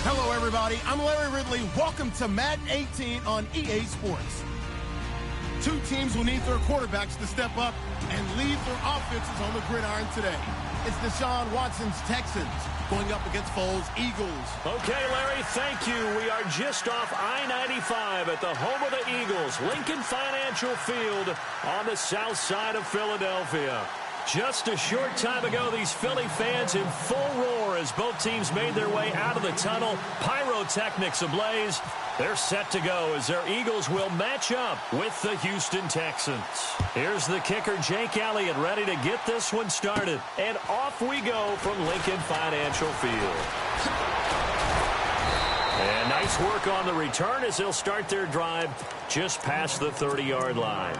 Hello, everybody. I'm Larry Ridley. Welcome to Madden 18 on EA Sports. Two teams will need their quarterbacks to step up and lead their offenses on the gridiron today. It's Deshaun Watson's Texans going up against Foles' Eagles. Okay, Larry, thank you. We are just off I-95 at the home of the Eagles, Lincoln Financial Field on the south side of Philadelphia. Just a short time ago, these Philly fans in full roar as both teams made their way out of the tunnel. Pyrotechnics ablaze. They're set to go as their Eagles will match up with the Houston Texans. Here's the kicker, Jake Elliott, ready to get this one started. And off we go from Lincoln Financial Field. And nice work on the return as they'll start their drive just past the 30-yard line.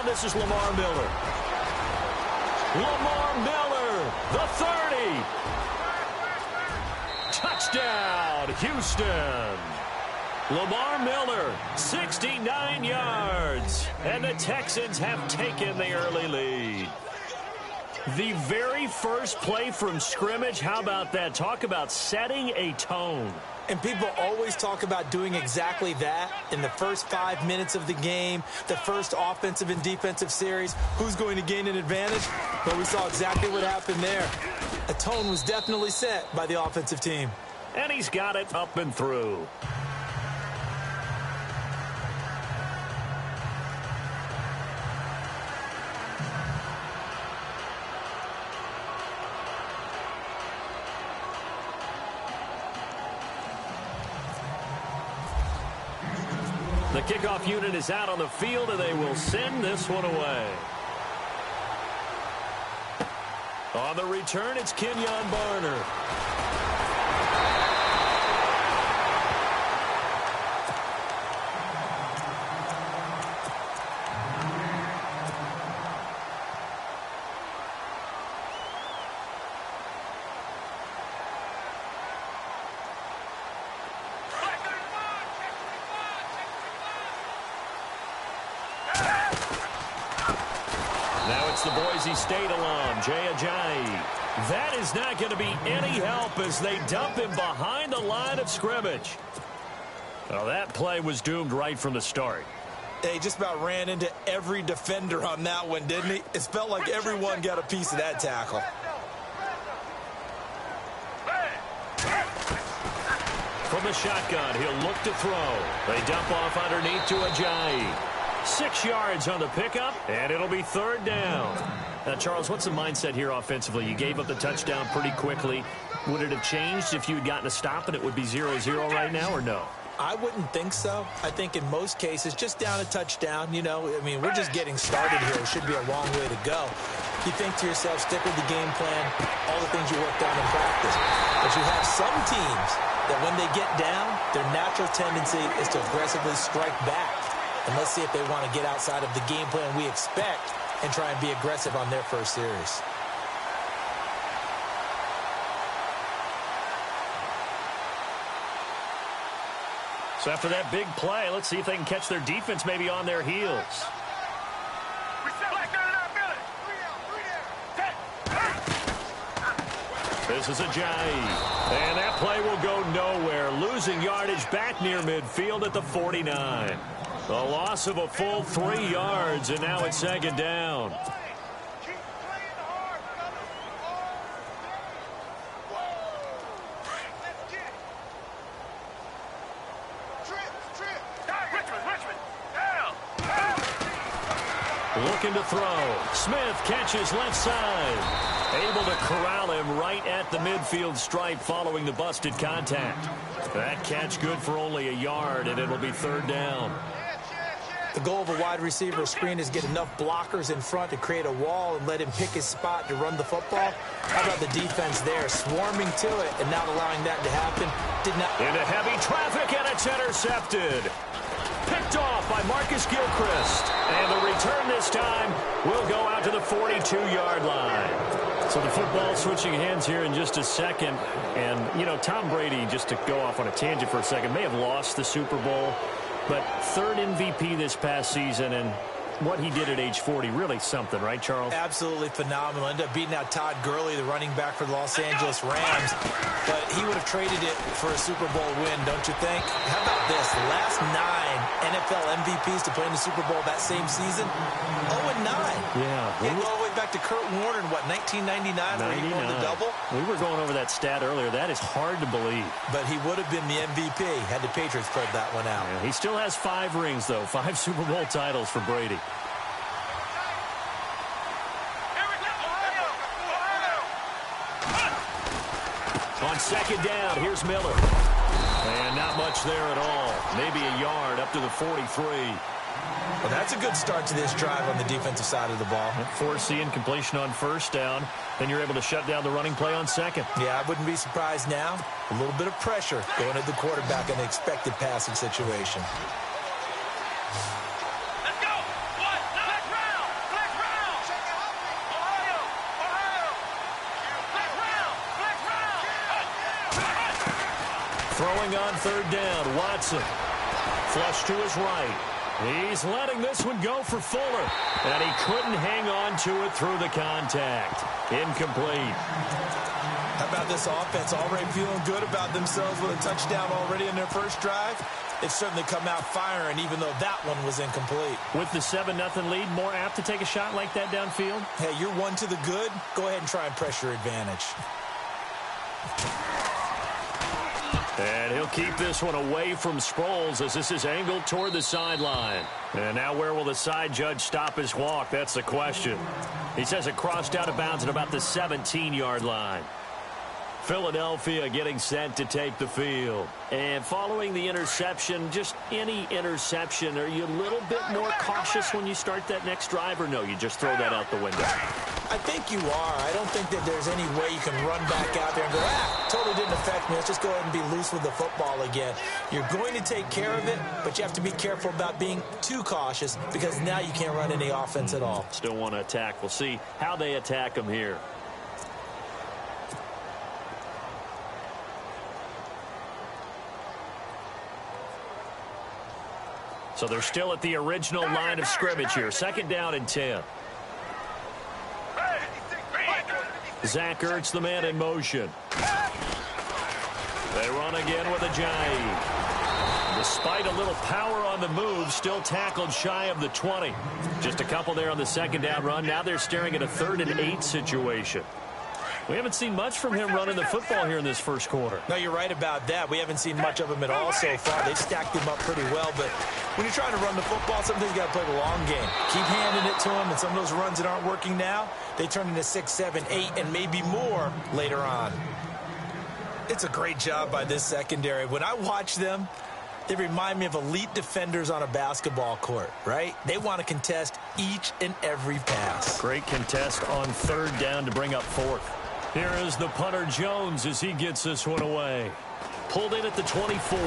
This is Lamar Miller. Lamar Miller, the 30. Touchdown, Houston. Lamar Miller, 69 yards. And the Texans have taken the early lead. The very first play from scrimmage, how about that? Talk about setting a tone. And people always talk about doing exactly that in the first 5 minutes of the game, the first offensive and defensive series. Who's going to gain an advantage? Well, we saw exactly what happened there. A tone was definitely set by the offensive team. And he's got it up and through. The kickoff unit is out on the field, and they will send this one away. On the return, it's Kenyon Barner. The Boise State alum, Jay Ajayi. That is not going to be any help as they dump him behind the line of scrimmage. Well, that play was doomed right from the start. He just about ran into every defender on that one, didn't he? It felt like everyone got a piece of that tackle. From the shotgun, he'll look to throw. They dump off underneath to Ajayi. 6 yards on the pickup, and it'll be third down. Now, Charles, what's the mindset here offensively? You gave up the touchdown pretty quickly. Would it have changed if you had gotten a stop and it would be 0-0 right now, or no? I wouldn't think so. I think in most cases, just down a touchdown, you know, I mean, we're just getting started here. It should be a long way to go. You think to yourself, stick with the game plan, all the things you worked on in practice. But you have some teams that when they get down, their natural tendency is to aggressively strike back. And let's see if they want to get outside of the game plan we expect and try and be aggressive on their first series. So after that big play, let's see if they can catch their defense maybe on their heels. This is Ajayi. And that play will go nowhere. Losing yardage back near midfield at the 49. A loss of a full 3 yards, and now it's second down. Looking to throw. Smith catches left side. Able to corral him right at the midfield stripe following the busted contact. That catch good for only a yard, and it'll be third down. The goal of a wide receiver screen is get enough blockers in front to create a wall and let him pick his spot to run the football. How about the defense there, swarming to it and not allowing that to happen? Did not. Into heavy traffic, and it's intercepted. Picked off by Marcus Gilchrist. And the return this time will go out to the 42-yard line. So the football switching hands here in just a second. And, you know, Tom Brady, just to go off on a tangent for a second, may have lost the Super Bowl, but third MVP this past season, and what he did at age 40, really something, right, Charles? Absolutely phenomenal. Ended up beating out Todd Gurley, the running back for the Los Angeles Rams. But he would have traded it for a Super Bowl win, don't you think? How about this? The last 9 NFL MVPs to play in the Super Bowl that same season, 0-9. Yeah. You go all the way back to Kurt Warner in, what, 1999, where he won the double? We were going over that stat earlier. That is hard to believe. But he would have been the MVP had the Patriots pulled that one out. Yeah, he still has 5 rings, though. 5 Super Bowl titles for Brady. On second down, here's Miller. And not much there at all. Maybe a yard up to the 43. Well, that's a good start to this drive on the defensive side of the ball. Force the incompletion on first down. Then you're able to shut down the running play on second. Yeah, I wouldn't be surprised now. A little bit of pressure going at the quarterback in an expected passing situation. Throwing on third down, Watson. Flush to his right. He's letting this one go for Fuller. And he couldn't hang on to it through the contact. Incomplete. How about this offense already feeling good about themselves with a touchdown already in their first drive? They've certainly come out firing, even though that one was incomplete. With the 7-0 lead, more apt to take a shot like that downfield? Hey, you're one to the good. Go ahead and try and press your advantage. And he'll keep this one away from Sproles as this is angled toward the sideline. And now where will the side judge stop his walk? That's the question. He says it crossed out of bounds at about the 17-yard line. Philadelphia getting set to take the field. And following the interception, just any interception, are you a little bit more cautious when you start that next drive, or no, you just throw that out the window? I think you are. I don't think that there's any way you can run back out there and go, totally didn't affect me. Let's just go ahead and be loose with the football again. You're going to take care of it, but you have to be careful about being too cautious because now you can't run any offense at all. Still want to attack. We'll see how they attack them here. So they're still at the original line of scrimmage here. Second down and 10. Zach Ertz, the man in motion. They run again with Ajayi. Despite a little power on the move, still tackled shy of the 20. Just a couple there on the second down run. Now they're staring at a 3rd and 8 situation. We haven't seen much from him running the football here in this first quarter. No, you're right about that. We haven't seen much of him at all so far. They've stacked him up pretty well, but when you're trying to run the football, sometimes you got to play the long game. Keep handing it to him, and some of those runs that aren't working now, they turn into 6, 7, 8, and maybe more later on. It's a great job by this secondary. When I watch them, they remind me of elite defenders on a basketball court, right? They want to contest each and every pass. Great contest on third down to bring up 4th. Here is the punter Jones as he gets this one away. Pulled in at the 24.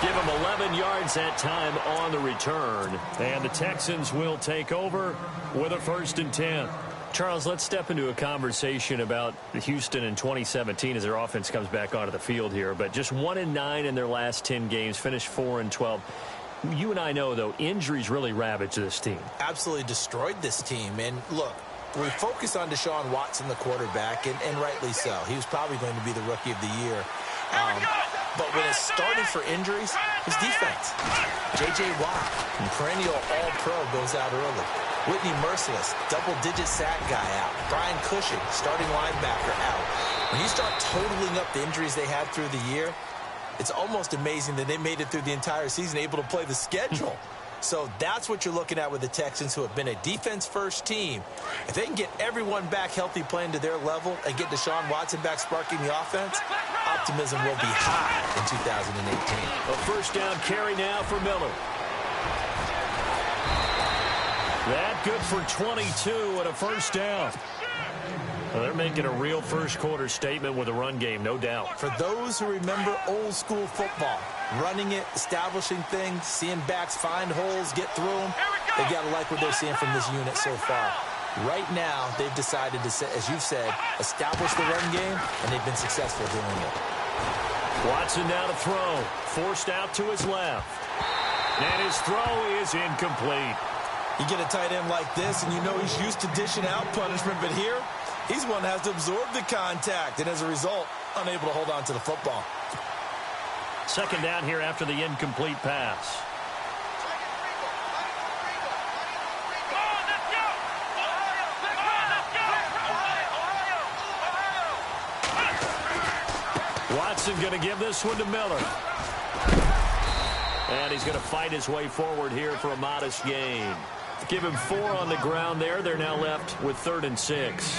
Give him 11 yards that time on the return. And the Texans will take over with a 1st and 10. Charles, let's step into a conversation about the Houston in 2017 as their offense comes back onto the field here. But just 1-9 in their last 10 games, finished 4-12. You and I know, though, injuries really ravaged this team. Absolutely destroyed this team. And look, we focus on Deshaun Watson, the quarterback, and rightly so. He was probably going to be the rookie of the year. But when it started for injuries, his defense. J.J. Watt, perennial all-pro, goes out early. Whitney Merciless, double-digit sack guy out. Brian Cushing, starting linebacker, out. When you start totaling up the injuries they had through the year, it's almost amazing that they made it through the entire season able to play the schedule. So that's what you're looking at with the Texans, who have been a defense-first team. If they can get everyone back healthy playing to their level and get Deshaun Watson back sparking the offense, optimism will be high in 2018. A 1st down carry now for Miller. That good for 22 and a 1st down. Well, they're making a real first-quarter statement with a run game, no doubt. For those who remember old-school football, running it, establishing things, seeing backs find holes, get through them, They've got to like what they're seeing from this unit so far. Right now, they've decided to, as you've said, establish the run game, and they've been successful doing it. Watson now to throw. Forced out to his left. And his throw is incomplete. You get a tight end like this, and you know he's used to dishing out punishment, but here, he's one that has to absorb the contact, and as a result, unable to hold on to the football. Second down here after the incomplete pass. Watson going to give this one to Miller. And he's going to fight his way forward here for a modest gain. Give him 4 on the ground there. They're now left with 3rd and 6.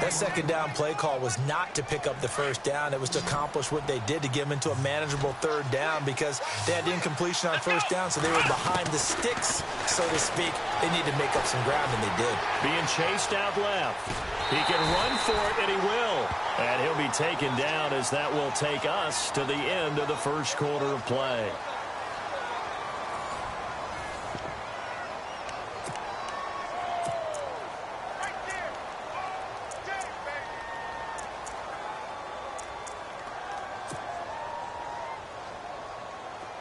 That second down play call was not to pick up the first down. It was to accomplish what they did, to get them into a manageable 3rd down, because they had incompletion on first down, so they were behind the sticks, so to speak. They needed to make up some ground, and they did. Being chased out left. He can run for it, and he will. And he'll be taken down, as that will take us to the end of the first quarter of play.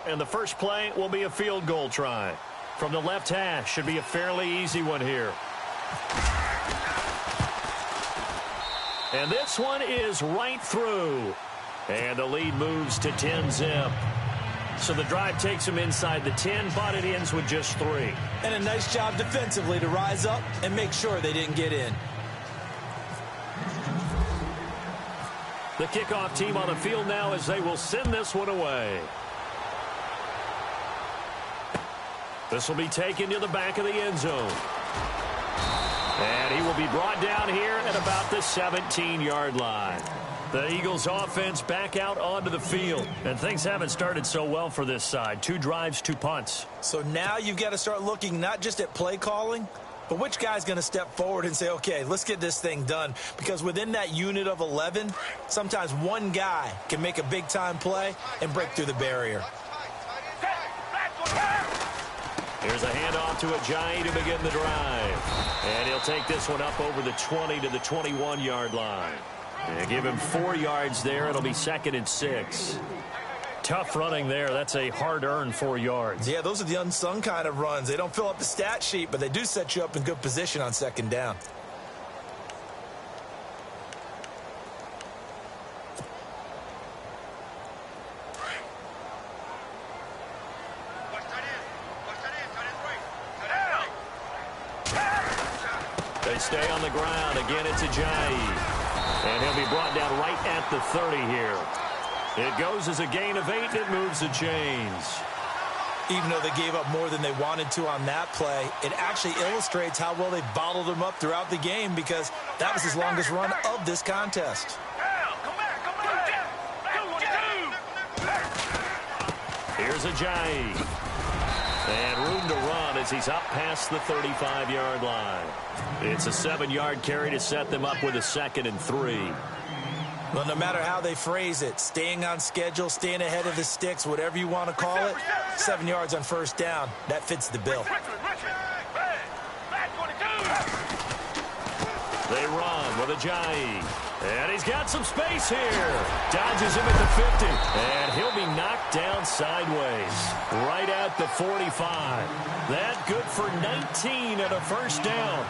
And the first play will be a field goal try. From the left hash, should be a fairly easy one here. And this one is right through. And the lead moves to 10-zip. So the drive takes them inside the 10, but it ends with just 3. And a nice job defensively to rise up and make sure they didn't get in. The kickoff team on the field now as they will send this one away. This will be taken to the back of the end zone. And he will be brought down here at about the 17-yard line. The Eagles offense back out onto the field. And things haven't started so well for this side. 2 drives, 2 punts. So now you've got to start looking not just at play calling, but which guy's going to step forward and say, okay, let's get this thing done. Because within that unit of 11, sometimes one guy can make a big-time play and break through the barrier. Here's a handoff to Ajayi to begin the drive. And he'll take this one up over the 20 to the 21-yard line. And give him 4 yards there. It'll be 2nd and 6. Tough running there. That's a hard-earned 4 yards. Yeah, those are the unsung kind of runs. They don't fill up the stat sheet, but they do set you up in good position on 2nd down. They stay on the ground. Again, it's Ajayi. And he'll be brought down right at the 30 here. It goes as a gain of 8. It moves the chains. Even though they gave up more than they wanted to on that play, it actually illustrates how well they bottled them up throughout the game, because that was his longest run of this contest. Here's Ajayi. And room to run as he's up past the 35-yard line. It's a 7-yard carry to set them up with a 2nd and 3. Well, no matter how they phrase it, staying on schedule, staying ahead of the sticks, whatever you want to call it, 7 yards on first down, that fits the bill. They run with Ajayi. And he's got some space here. Dodges him at the 50. And he'll be knocked down sideways. Right at the 45. That good for 19 and a first down.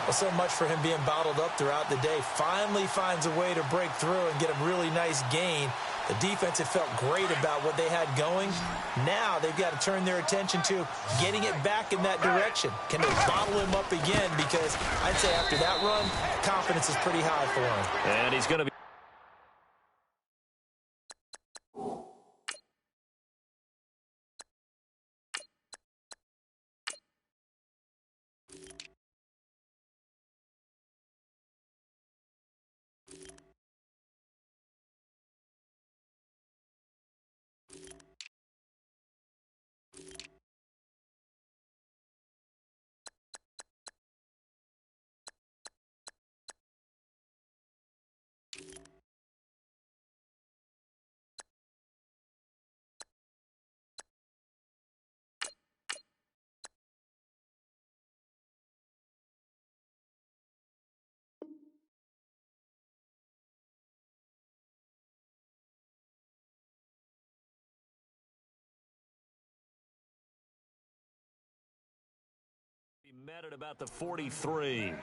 Well, so much for him being bottled up throughout the day. Finally finds a way to break through and get a really nice gain. The defense had felt great about what they had going. Now they've got to turn their attention to getting it back in that direction. Can they bottle him up again? Because I'd say after that run, confidence is pretty high for him. And he's going to be Met at about the 43.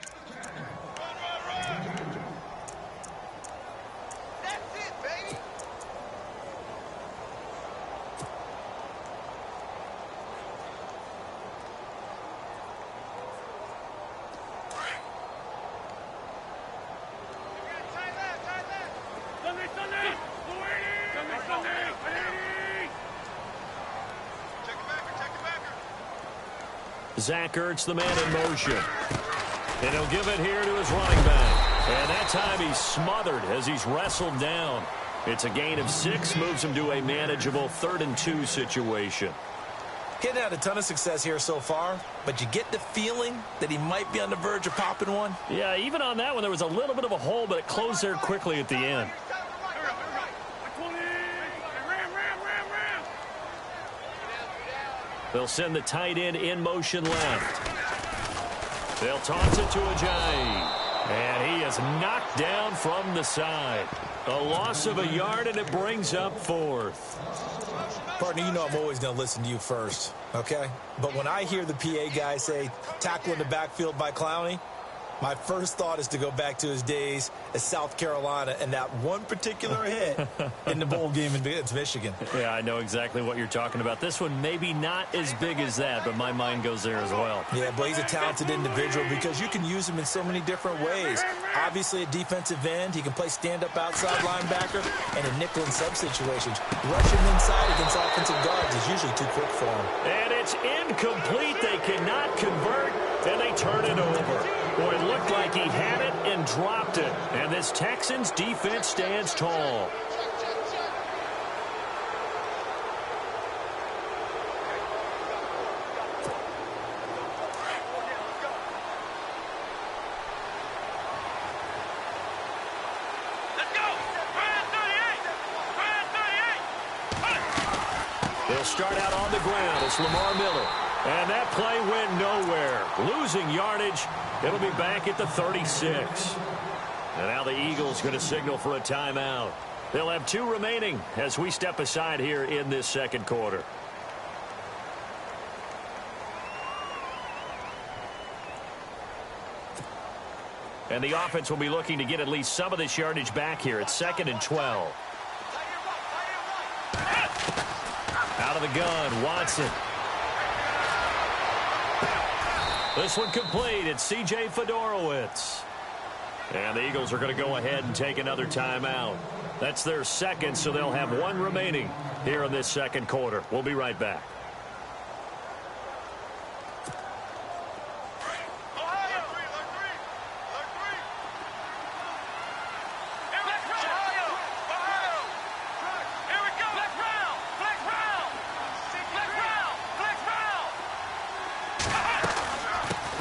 That's it, baby. Zach Ertz, the man in motion. And he'll give it here to his running back. And that time he's smothered as he's wrestled down. It's a gain of 6, moves him to a manageable 3rd and 2 situation. Getting had a ton of success here so far, but you get the feeling that he might be on the verge of popping one. Yeah, even on that one, there was a little bit of a hole, but it closed there quickly at the end. They'll send the tight end in motion left. They'll toss it to Ajayi. And he is knocked down from the side. A loss of a yard, and it brings up 4th. Partner, you know I'm always going to listen to you first, okay? But when I hear the PA guy say, tackle in the backfield by Clowney, my first thought is to go back to his days at South Carolina and that one particular hit in the bowl game against Michigan. Yeah, I know exactly what you're talking about. This one maybe not as big as that, but my mind goes there as well. Yeah, but he's a talented individual because you can use him in so many different ways. Obviously, at defensive end, he can play stand-up outside linebacker and in nickel and sub situations. Rushing inside against offensive guards is usually too quick for him. And it's incomplete. They cannot convert, and they turn it over. Boy, it looked like he had it and dropped it. And this Texans defense stands tall. They'll start out on the ground. It's Lamar Miller. And that play went nowhere. Losing yardage. It'll be back at the 36. And now the Eagles going to signal for a timeout. They'll have 2 remaining as we step aside here in this second quarter. And the offense will be looking to get at least some of this yardage back here. It's 2nd and 12. Out of the gun, Watson. This one complete. It's C.J. Fedorowicz. And the Eagles are going to go ahead and take another timeout. That's their second, so they'll have 1 remaining here in this second quarter. We'll be right back.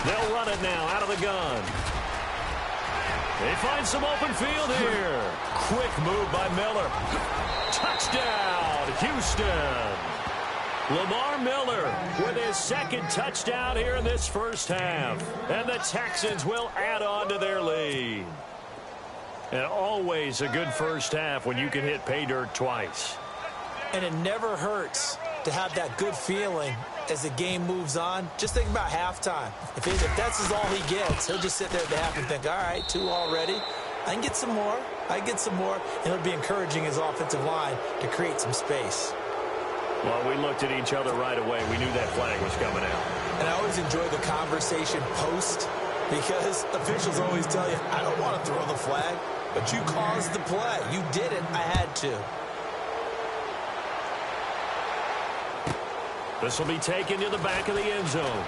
They'll run it now out of the gun. They find some open field here. Quick move by Miller. Touchdown, Houston. Lamar Miller with his 2nd touchdown here in this first half. And the Texans will add on to their lead. And always a good first half when you can hit pay dirt twice. And it never hurts to have that good feeling as the game moves on. Just think about halftime. If that's all he gets, he'll just sit there at the half and think, all right, 2 already. I can get some more. I can get some more. And it'll be encouraging his offensive line to create some space. Well, we looked at each other right away. We knew that flag was coming out. And I always enjoy the conversation post because officials always tell you, I don't want to throw the flag, but you caused the play. You did it. I had to. This will be taken to the back of the end zone.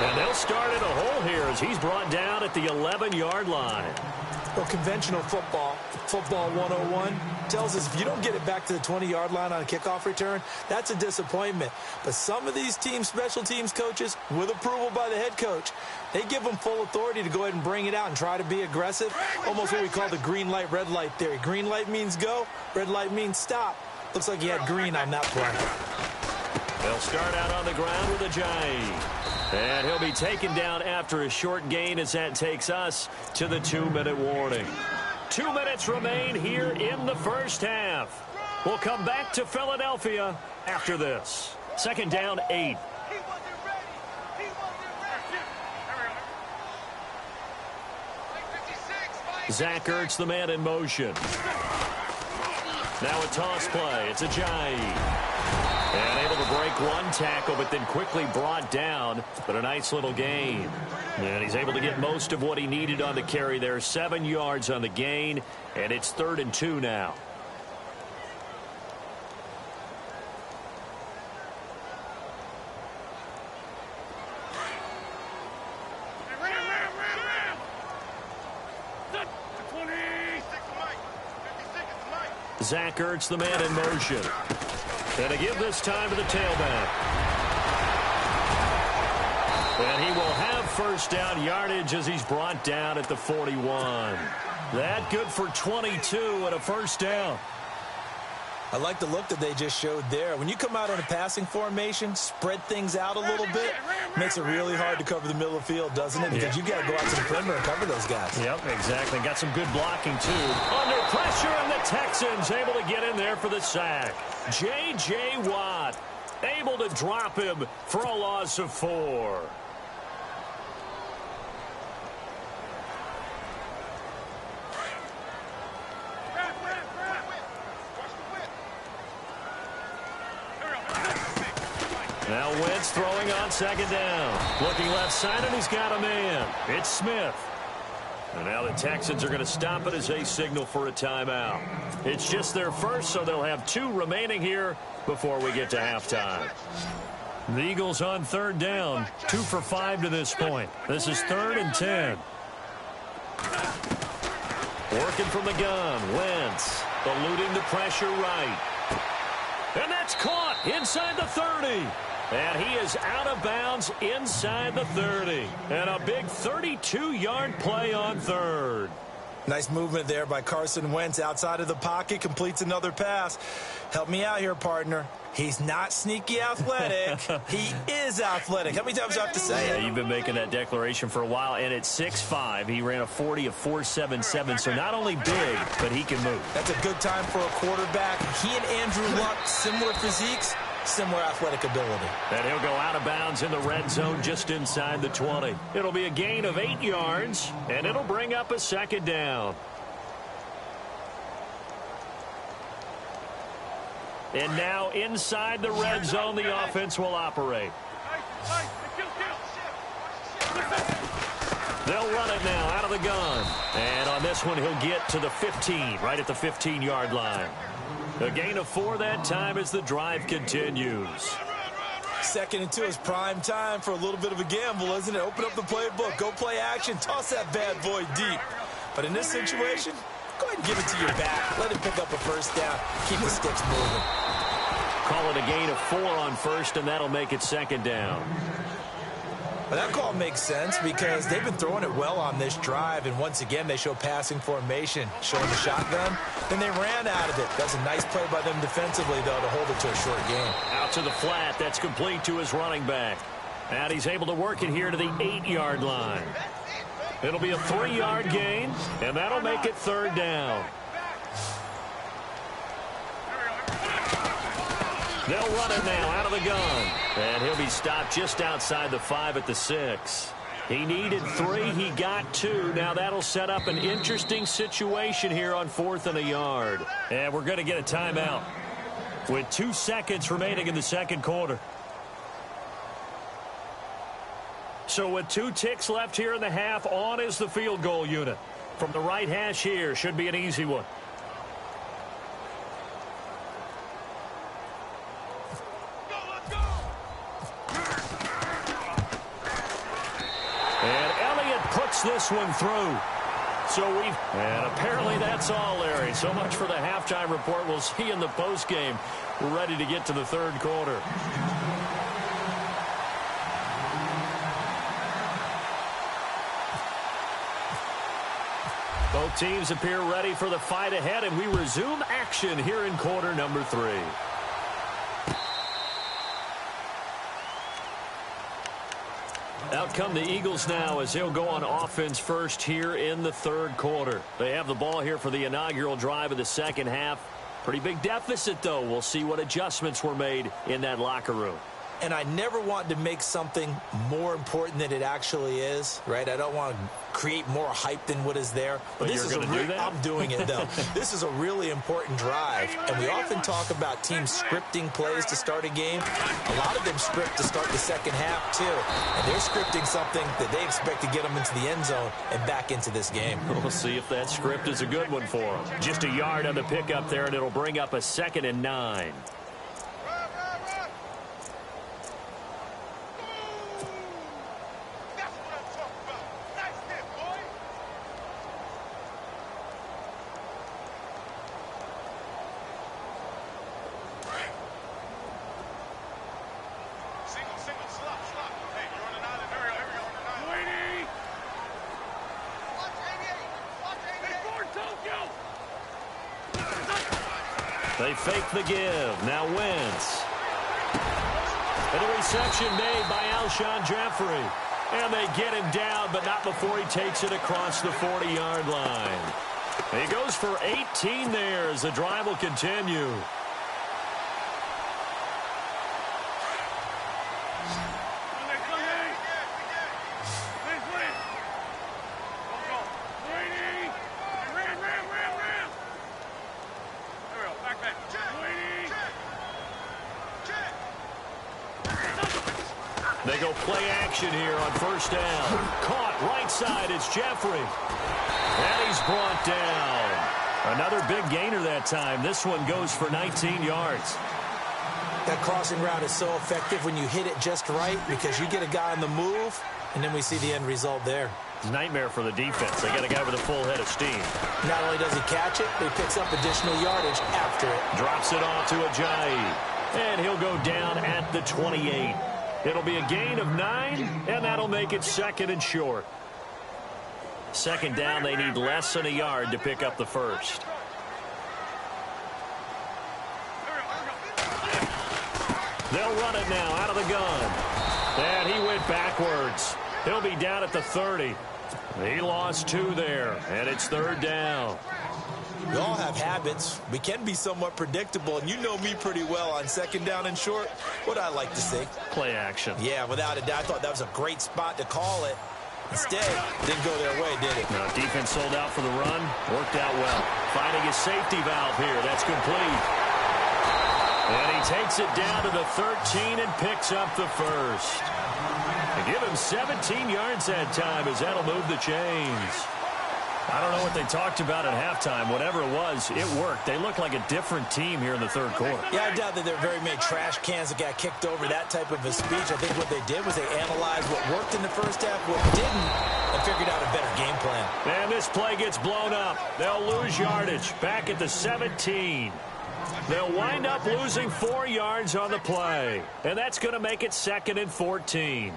And they'll start at a hole here as he's brought down at the 11-yard line. Well, conventional football 101, tells us if you don't get it back to the 20-yard line on a kickoff return, that's a disappointment. But some of these teams, special teams coaches, with approval by the head coach, they give them full authority to go ahead and bring it out and try to be aggressive, almost what we call the green light, red light theory. Green light means go, red light means stop. Looks like he had green on that play. They'll start out on the ground with Ajayi. And he'll be taken down after a short gain as that takes us to the 2-minute warning. 2 minutes remain here in the first half. We'll come back to Philadelphia after this. 2nd down, 8. Zach Ertz, the man in motion. Now a toss play. It's Ajayi. And able to break one tackle, but then quickly brought down. But a nice little gain. And he's able to get most of what he needed on the carry there. 7 yards on the gain. And it's 3rd and 2 now. Zach Ertz, the man in motion. And to give this time to the tailback. And he will have first down yardage as he's brought down at the 41. That good for 22 and a first down. I like the look that they just showed there. When you come out in a passing formation, spread things out a little bit, makes it really hard to cover the middle of the field, doesn't it? Because you got to go out to the perimeter and cover those guys. Yep, exactly. Got some good blocking, too. Under pressure, and the Texans able to get in there for the sack. J.J. Watt able to drop him for a loss of 4. Now Wentz throwing on second down. Looking left side, and he's got a man. It's Smith. And now the Texans are going to stop it as they signal for a timeout. It's just their first, so they'll have 2 remaining here before we get to halftime. The Eagles on 3rd down. 2 for 5 to this point. This is 3rd and 10. Working from the gun. Wentz eluding the pressure right. And that's caught inside the 30. And he is out of bounds inside the 30. And a big 32-yard play on 3rd. Nice movement there by Carson Wentz outside of the pocket. Completes another pass. Help me out here, partner. He's not sneaky athletic. He is athletic. How many times do I have to say it? Yeah, you've been making that declaration for a while. And at 6'5", he ran a 40 of 4.77. So not only big, but he can move. That's a good time for a quarterback. He and Andrew Luck, similar physiques, similar athletic ability. And he'll go out of bounds in the red zone just inside the 20. It'll be a gain of 8 yards, and it'll bring up a second down. And now inside the red zone, the offense will operate. They'll run it now out of the gun. And on this one, he'll get to the 15, right at the 15-yard line. A gain of 4 that time as the drive continues. 2nd and 2 is prime time for a little bit of a gamble, isn't it? Open up the playbook, go play action, toss that bad boy deep. But in this situation, go ahead and give it to your back. Let him pick up a first down. Keep the sticks moving. Call it a gain of 4 on first, and that'll make it second down. But that call makes sense because they've been throwing it well on this drive, and once again they show passing formation, showing the shotgun. Then they ran out of it. That's a nice play by them defensively, though, to hold it to a short gain. Out to the flat. That's complete to his running back. And he's able to work it here to the 8-yard line. It'll be a 3-yard gain, and that'll make it 3rd down. They'll run it now out of the gun. And he'll be stopped just outside the 5 at the 6. He needed 3. He got 2. Now that'll set up an interesting situation here on 4th and a yard. And we're going to get a timeout with 2 seconds remaining in the second quarter. So with 2 ticks left here in the half, on is the field goal unit. From the right hash here, should be an easy one. This one through. And apparently that's all, Larry. So much for the halftime report. We'll see in the postgame. We're ready to get to the 3rd quarter. Both teams appear ready for the fight ahead, and we resume action here in quarter number 3. Out come the Eagles now as they'll go on offense first here in the 3rd quarter. They have the ball here for the inaugural drive of the second half. Pretty big deficit, though. We'll see what adjustments were made in that locker room. and I never want to make something more important than it actually is, right? I don't want to create more hype than what is there. But this you're is going to do that? I'm doing it, though. This is a really important drive, and we often talk about teams scripting plays to start a game. A lot of them script to start the second half, too, and they're scripting something that they expect to get them into the end zone and back into this game. We'll see if that script is a good one for them. Just a yard on the pickup there, and it'll bring up a 2nd and 9. They fake the give. Now Wentz. And a reception made by Alshon Jeffrey. And they get him down, but not before he takes it across the 40-yard line. He goes for 18 there as the drive will continue. They go play action here on first down. Caught right side. It's Jeffrey. And he's brought down. Another big gainer that time. This one goes for 19 yards. That crossing route is so effective when you hit it just right because you get a guy on the move, and then we see the end result there. Nightmare for the defense. They got a guy with a full head of steam. Not only does he catch it, but he picks up additional yardage after it. Drops it off to Ajayi. And he'll go down at the 28. It'll be a gain of 9, and that'll make it 2nd and short. 2nd down, they need less than a yard to pick up the first. They'll run it now out of the gun. And he went backwards. He'll be down at the 30. He lost 2 there, and it's 3rd down. We all have habits. We can be somewhat predictable, and you know me pretty well on 2nd down and short. What I like to see. Play action. Yeah, without a doubt. I thought that was a great spot to call it. Instead, didn't go their way, did it? No, defense sold out for the run. Worked out well. Finding his safety valve here. That's complete. And he takes it down to the 13 and picks up the first. They give him 17 yards that time as that'll move the chains. I don't know what they talked about at halftime. Whatever it was, it worked. They look like a different team here in the 3rd quarter. Yeah, I doubt that there are very many trash cans that got kicked over, that type of a speech. I think what they did was they analyzed what worked in the first half, what didn't, and figured out a better game plan. And this play gets blown up. They'll lose yardage back at the 17. They'll wind up losing 4 yards on the play. And that's going to make it 2nd and 14.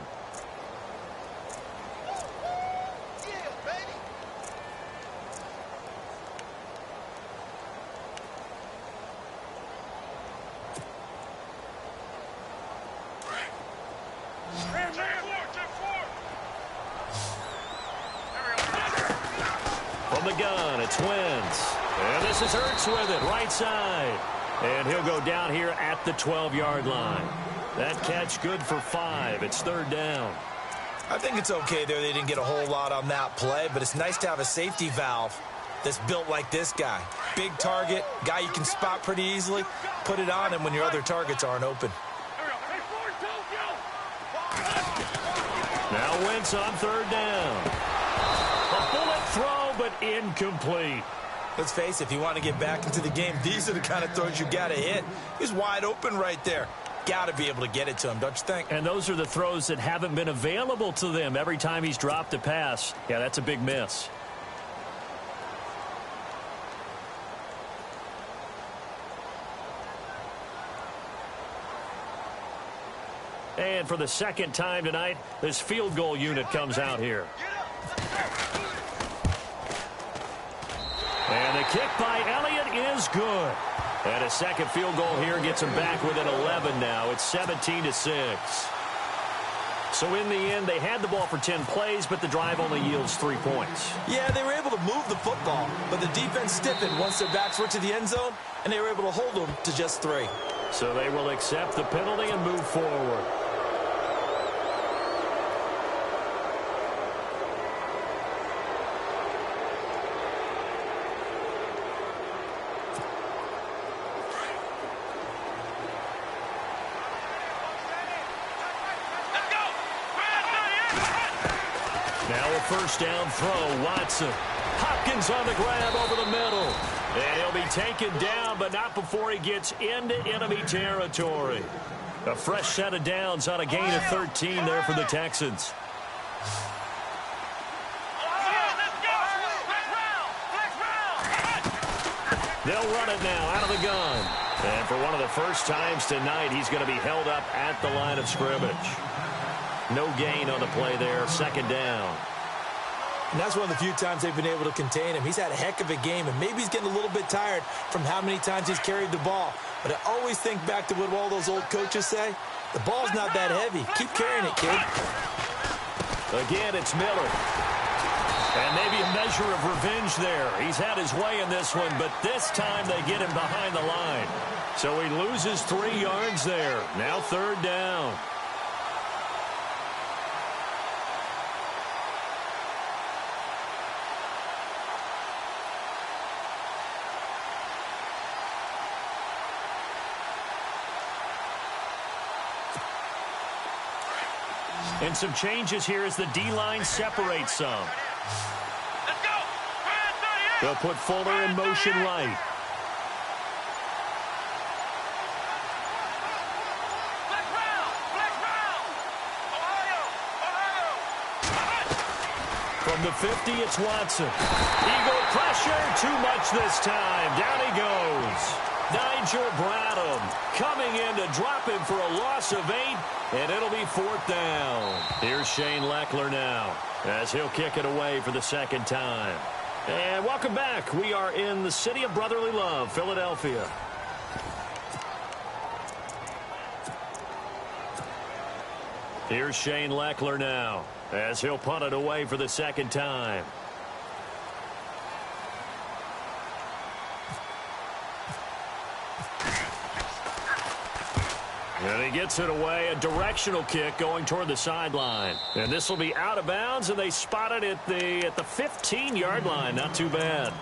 From the gun, it's Wentz. And this is Ertz with it, right side. And he'll go down here at the 12-yard line. That catch good for 5. It's 3rd down. I think it's okay there. They didn't get a whole lot on that play, but it's nice to have a safety valve that's built like this guy. Big target, guy you can spot pretty easily. Put it on him when your other targets aren't open. Now Wentz on 3rd down. A bullet throw, but incomplete. Let's face it, if you want to get back into the game, these are the kind of throws you got to hit. He's wide open right there. Got to be able to get it to him, don't you think? And those are the throws that haven't been available to them every time he's dropped a pass. Yeah, that's a big miss. And for the 2nd time tonight, this field goal unit comes out here. And the kick by Elliott is good. And a 2nd field goal here gets him back within 11 now. It's 17-6. So in the end, they had the ball for 10 plays, but the drive only yields 3 points. Yeah, they were able to move the football, but the defense stiffened once their backs were to the end zone, and they were able to hold them to just 3. So they will accept the penalty and move forward. Now a first down throw. Watson. Hopkins on the grab over the middle. And he'll be taken down, but not before he gets into enemy territory. A fresh set of downs on a gain of 13 there for the Texans. They'll run it now out of the gun. And for one of the first times tonight, he's going to be held up at the line of scrimmage. No gain on the play there, second down. And that's one of the few times they've been able to contain him. He's had a heck of a game, and maybe he's getting a little bit tired from how many times he's carried the ball. But I always think back to what all those old coaches say. The ball's not that heavy. Keep carrying it, kid. Again, it's Miller. And maybe a measure of revenge there. He's had his way in this one, but this time they get him behind the line. So he loses 3 yards there. Now third down. And some changes here as the D-line separates some. Let's go. They'll put Fuller in motion right. Flex round. Ohio. From the 50, it's Watson. Eagle pressure, too much this time. Down he goes. Nigel Bradham coming in to drop him for a loss of 8, and it'll be fourth down. Here's Shane Leckler now as he'll kick it away for the second time. And welcome back. We are in the city of brotherly love, Philadelphia. Here's Shane Leckler now as he'll punt it away for the second time. And he gets it away, a directional kick going toward the sideline. And this will be out of bounds, and they spot it at the 15-yard line. Not too bad.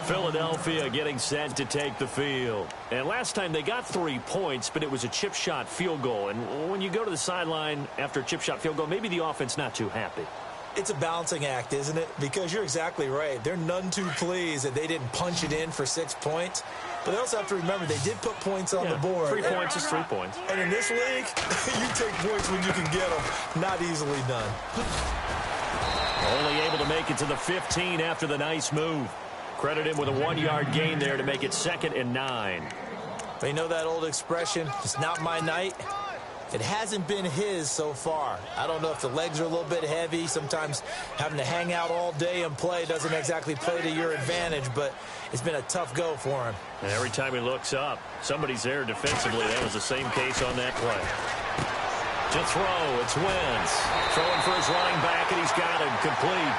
Philadelphia getting set to take the field. And last time they got 3 points, but it was a chip shot field goal. And when you go to the sideline after a chip shot field goal, maybe the offense not too happy. It's a balancing act, isn't it? Because you're exactly right. They're none too pleased that they didn't punch it in for 6 points. But they also have to remember they did put points on the board. 3 points is 3 points. And in this league, you take points when you can get them. Not easily done. Only able to make it to the 15 after the nice move. Credit him with a 1-yard gain there to make it 2nd and 9. But you know that old expression, it's not my night? It hasn't been his so far. I don't know if the legs are a little bit heavy. Sometimes having to hang out all day and play doesn't exactly play to your advantage, but it's been a tough go for him. And every time he looks up, somebody's there defensively. That was the same case on that play. To throw, it's Wentz. Throwing for his running back, and he's got it complete.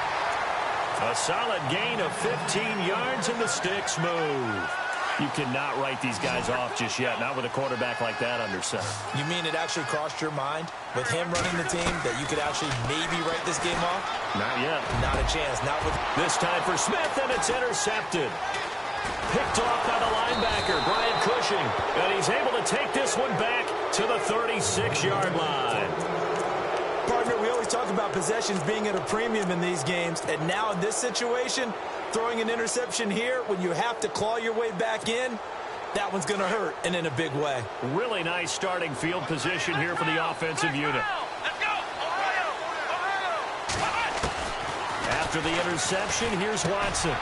A solid gain of 15 yards, and the sticks move. You cannot write these guys off just yet, not with a quarterback like that under center. You mean it actually crossed your mind with him running the team that you could actually maybe write this game off? Not yet. Not a chance. Not with this time for Smith, and it's intercepted. Picked off by the linebacker, Brian Cushing. And he's able to take this one back to the 36-yard line. Partner, we always talk about possessions being at a premium in these games. And now in this situation, throwing an interception here when you have to claw your way back in, that one's going to hurt, and in a big way. Really nice starting field position here for the offensive unit. Let's go. Ohio. After the interception, here's Watson.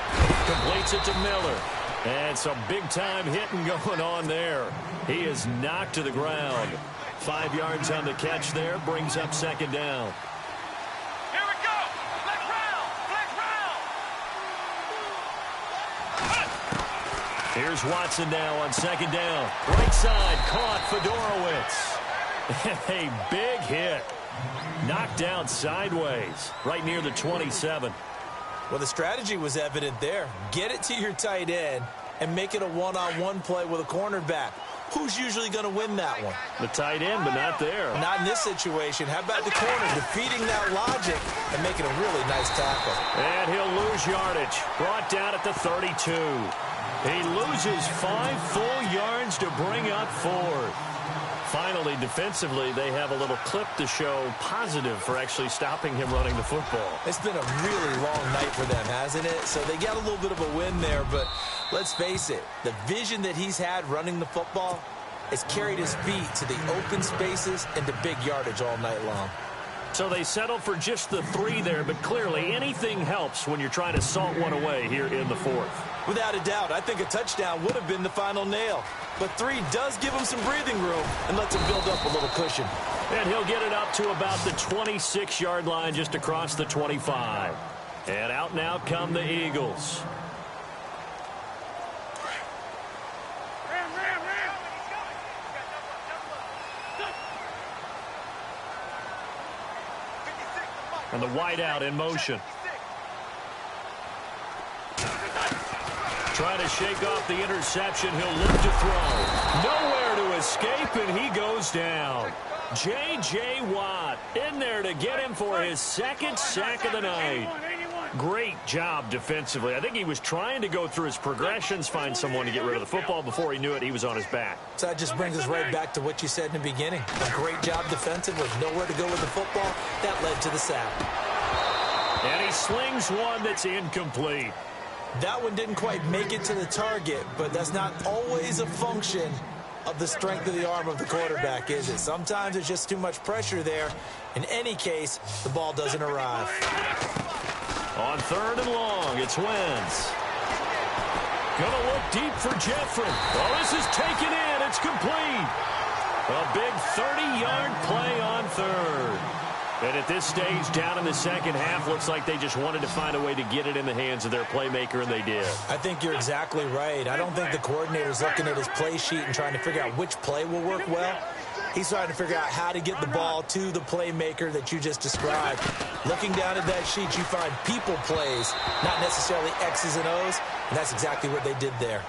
Completes it to Miller. And some big-time hitting going on there. He is knocked to the ground. 5 yards on the catch there, brings up 2nd down. Here we go. Flex round. Here's Watson now on 2nd down. Right side, caught Fedorowicz. A big hit. Knocked down sideways, right near the 27. Well, the strategy was evident there. Get it to your tight end and make it a one-on-one play with a cornerback. Who's usually going to win that one? The tight end, but not there. Not in this situation. How about the corner defeating that logic and making a really nice tackle? And he'll lose yardage. Brought down at the 32. He loses 5 full yards to bring up 4. Finally, defensively, they have a little clip to show positive for actually stopping him running the football. It's been a really long night for them, hasn't it? So they got a little bit of a win there, but let's face it, the vision that he's had running the football has carried his feet to the open spaces and to big yardage all night long. So they settle for just the 3 there, but clearly anything helps when you're trying to salt one away here in the 4th. Without a doubt, I think a touchdown would have been the final nail. But 3 does give him some breathing room and lets him build up a little cushion. And he'll get it up to about the 26-yard line just across the 25. And out now come the Eagles. And the wideout in motion. Trying to shake off the interception. He'll look to throw. Nowhere to escape, and he goes down. J.J. Watt in there to get him for his 2nd sack of the night. Great job defensively. I think he was trying to go through his progressions, find someone to get rid of the football. Before he knew it, he was on his back. So that just brings us right back to what you said in the beginning. A great job defensive with nowhere to go with the football. That led to the sack. And he slings one that's incomplete. That one didn't quite make it to the target, but that's not always a function of the strength of the arm of the quarterback, is it? Sometimes there's just too much pressure there. In any case, the ball doesn't arrive. On 3rd and long, it's Wentz. Gonna look deep for Jeffrey. Well, this is taken in. It's complete. A big 30-yard play on 3rd. And at this stage, down in the 2nd half, looks like they just wanted to find a way to get it in the hands of their playmaker, and they did. I think you're exactly right. I don't think the coordinator's looking at his play sheet and trying to figure out which play will work well. He's trying to figure out how to get the ball to the playmaker that you just described. Looking down at that sheet, you find people plays, not necessarily X's and O's, and that's exactly what they did there.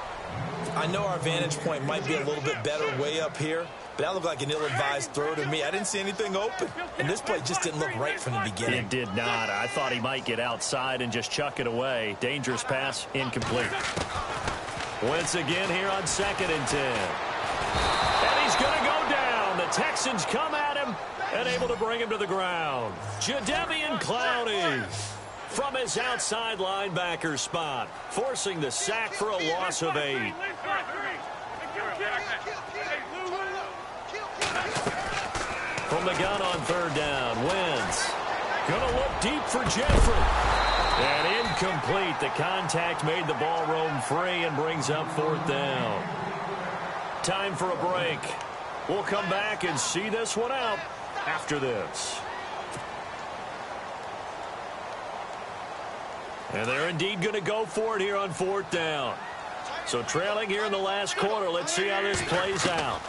I know our vantage point might be a little bit better way up here, but that looked like an ill-advised throw to me. I didn't see anything open, and this play just didn't look right from the beginning. It did not. I thought he might get outside and just chuck it away. Dangerous pass, incomplete. Once again here on 2nd and 10. And he's going to go down. The Texans come at him and able to bring him to the ground. Jadeveon Clowney from his outside linebacker spot, forcing the sack for a loss of 8. From the gun on 3rd down, Wentz gonna look deep for Jeffrey. And incomplete. The contact made the ball roam free and brings up 4th down. Time for a break. We'll come back and see this one out after this. And they're indeed going to go for it here on 4th down. So trailing here in the last quarter. Let's see how this plays out.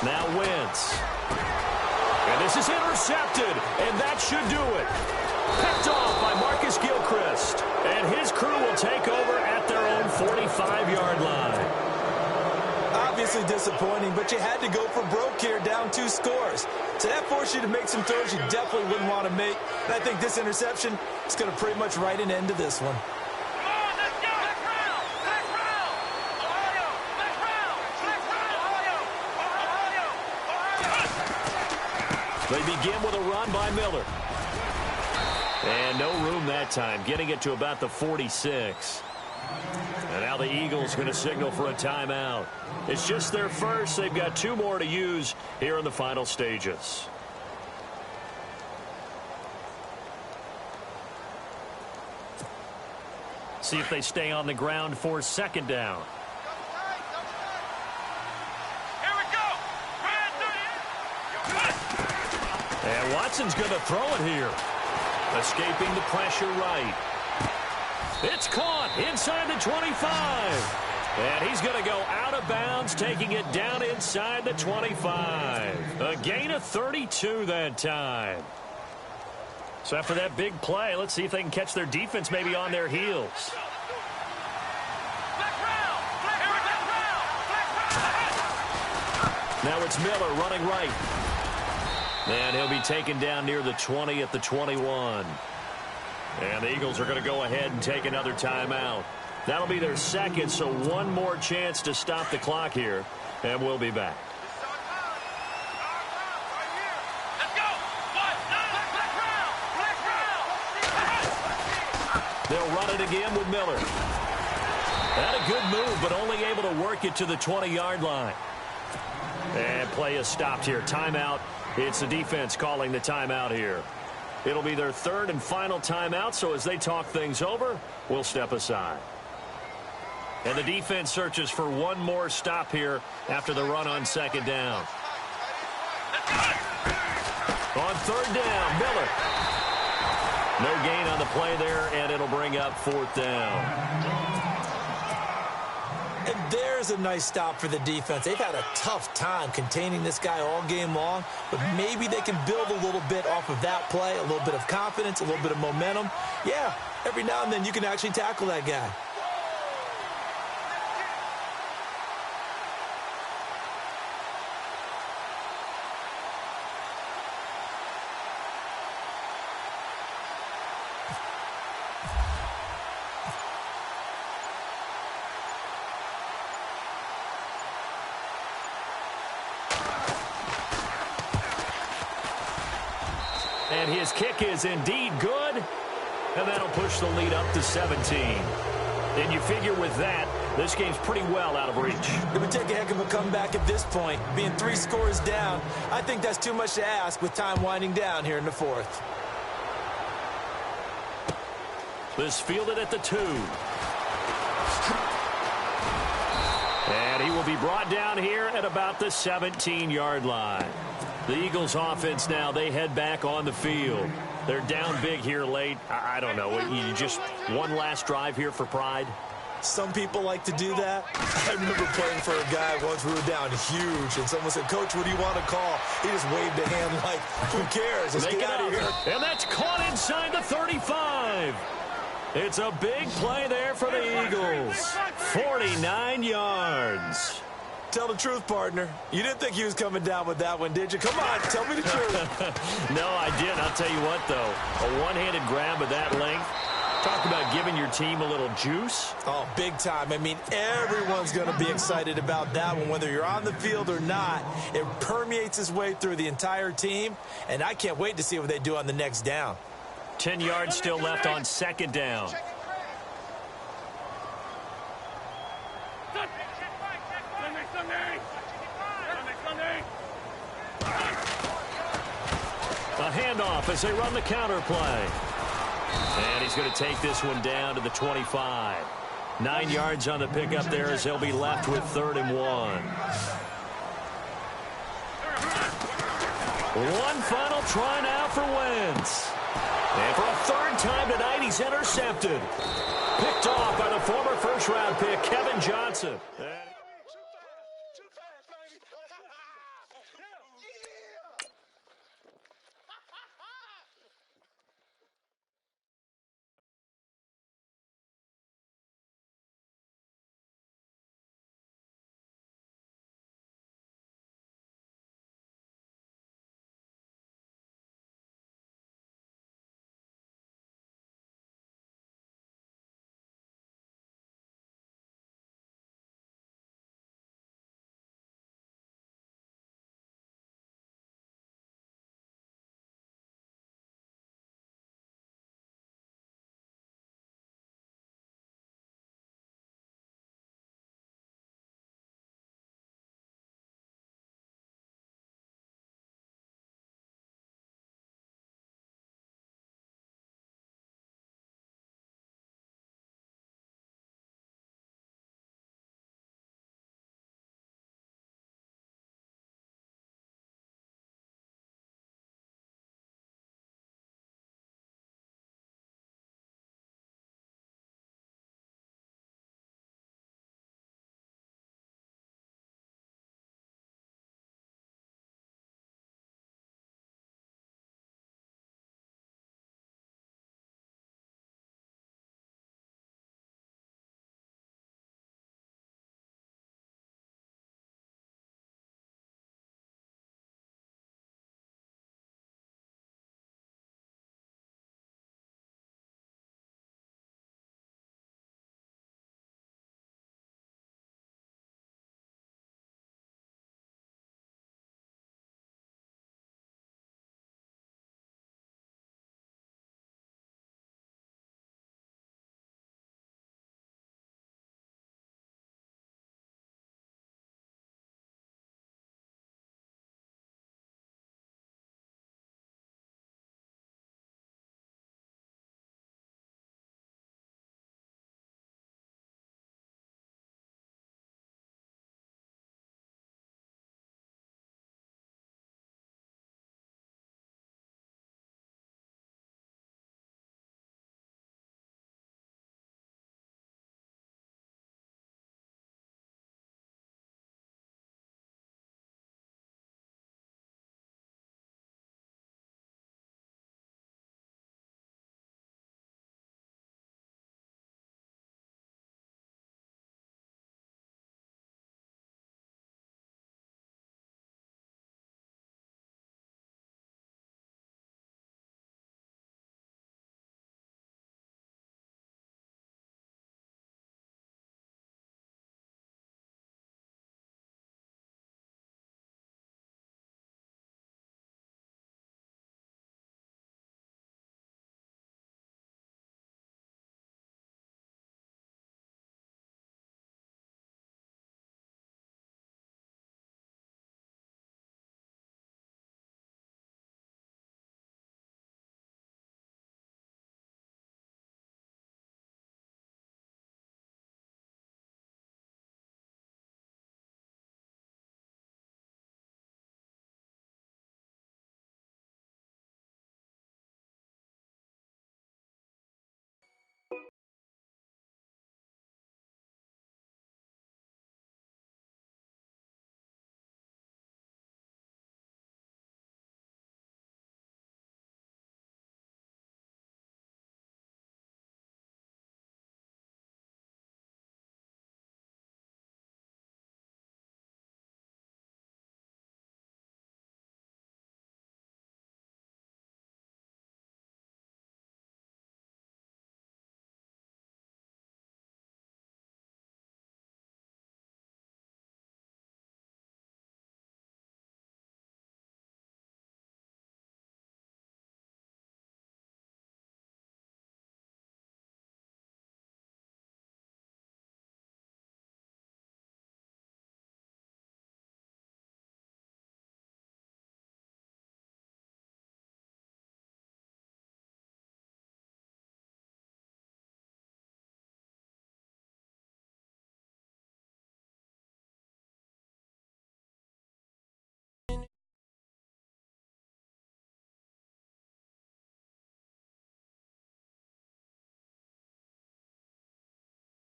Now Wentz. And this is intercepted, and that should do it. Picked off by Marcus Gilchrist. And his crew will take over at their own 45-yard line. Obviously disappointing, but you had to go for broke here, down 2 scores. So that forced you to make some throws you definitely wouldn't want to make. And I think this interception is going to pretty much write an end to this one. They begin with a run by Miller. And no room that time, getting it to about the 46. And now the Eagles going to signal for a timeout. It's just their first. They've got 2 more to use here in the final stages. See if they stay on the ground for 2nd down. And Watson's going to throw it here. Escaping the pressure right. It's caught inside the 25. And he's going to go out of bounds, taking it down inside the 25. A gain of 32 that time. So after that big play, let's see if they can catch their defense maybe on their heels. Now it's Miller running right. And he'll be taken down near the 20 at the 21. And the Eagles are going to go ahead and take another timeout. That'll be their second, so one more chance to stop the clock here. And we'll be back. Let's go. They'll run it again with Miller. Had a good move, but only able to work it to the 20-yard line. And play is stopped here. Timeout. It's the defense calling the timeout here. It'll be their third and final timeout, so as they talk things over, we'll step aside. And the defense searches for one more stop here after the run on second down. On third down, Miller. No gain on the play there, and it'll bring up fourth down. And there's a nice stop for the defense. They've had a tough time containing this guy all game long, but maybe they can build a little bit off of that play, a little bit of confidence, a little bit of momentum. Yeah, every now and then you can actually tackle that guy. And his kick is indeed good. And that'll push the lead up to 17. And you figure with that, this game's pretty well out of reach. It would take a heck of a comeback at this point. Being 3 scores down, I think that's too much to ask with time winding down here in the fourth. This fielded at the 2. And he will be brought down here at about the 17-yard line. The Eagles offense now, they head back on the field. They're down big here late. I don't know. You just one last drive here for pride? Some people like to do that. I remember playing for a guy once we were down huge, and someone said, "Coach, what do you want to call?" He just waved a hand like, who cares? Let's get out of here. And that's caught inside the 35. It's a big play there for the Eagles. 49 yards. Tell the truth, partner. You didn't think he was coming down with that one, did you? Come on, tell me the truth. No, I didn't. I'll tell you what, though. A one-handed grab of that length. Talk about giving your team a little juice. Oh, big time. I mean, everyone's going to be excited about that one, whether you're on the field or not. It permeates its way through the entire team, and I can't wait to see what they do on the next down. 10 yards still left on second down. A handoff as they run the counter play. And he's going to take this one down to the 25. 9 yards on the pickup there as they'll be left with 3rd and 1. One final try now for Wentz. And for a third time tonight, he's intercepted. Picked off by the former first-round pick, Kevin Johnson.